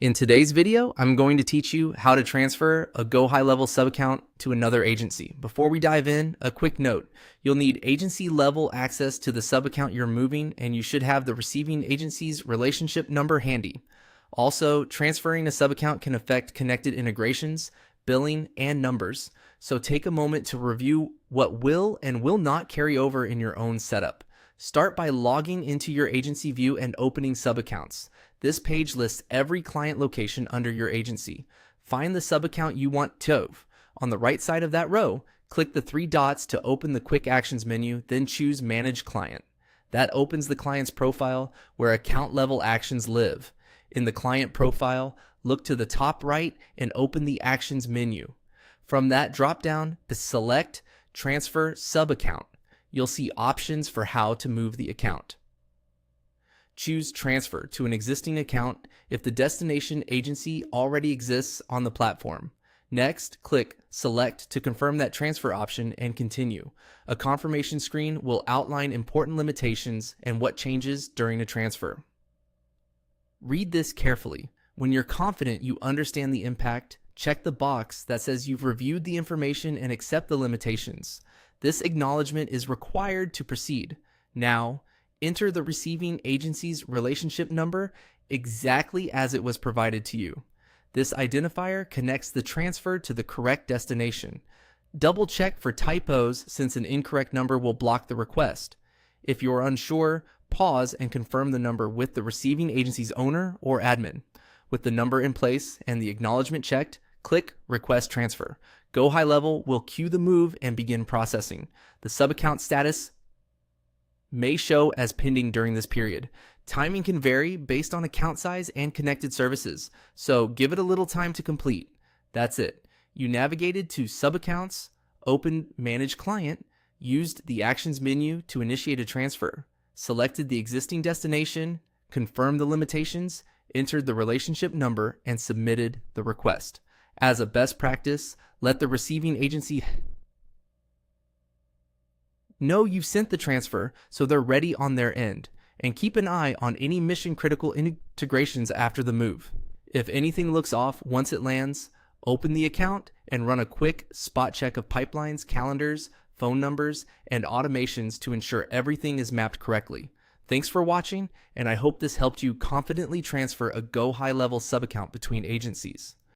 In today's video, I'm going to teach you how to transfer a GoHighLevel Subaccount to another agency. Before we dive in, a quick note. You'll need agency level access to the subaccount you're moving, and you should have the receiving agency's relationship number handy. Also, transferring a subaccount can affect connected integrations, billing, and numbers. So take a moment to review what will and will not carry over in your own setup. Start by logging into your agency view and opening subaccounts. This page lists every client location under your agency. Find the subaccount you want to. On the right side of that row, click the three dots to open the Quick Actions menu, then choose Manage Client. That opens the client's profile where account level actions live. In the client profile, look to the top right and open the Actions menu. From that drop-down, select Transfer Subaccount. You'll see options for how to move the account. Choose Transfer to an existing account if the destination agency already exists on the platform. Next, click Select to confirm that transfer option and continue. A confirmation screen will outline important limitations and what changes during a transfer. Read this carefully. When you're confident you understand the impact, check the box that says you've reviewed the information and accept the limitations. This acknowledgement is required to proceed. Now, enter the receiving agency's relationship number exactly as it was provided to you. This identifier connects the transfer to the correct destination. Double check for typos since an incorrect number will block the request. If you're unsure, pause and confirm the number with the receiving agency's owner or admin. With the number in place and the acknowledgement checked, click Request Transfer. GoHighLevel will queue the move and begin processing. The subaccount status may show as pending during this period. Timing can vary based on account size and connected services, so give it a little time to complete. That's it. You navigated to Subaccounts, opened Manage Client, used the Actions menu to initiate a transfer, selected the existing destination, confirmed the limitations, entered the relationship number, and submitted the request. As a best practice, let the receiving agency know you've sent the transfer so they're ready on their end, and keep an eye on any mission-critical integrations after the move. If anything looks off once it lands, open the account and run a quick spot check of pipelines, calendars, phone numbers, and automations to ensure everything is mapped correctly. Thanks for watching, and I hope this helped you confidently transfer a GoHighLevel subaccount between agencies.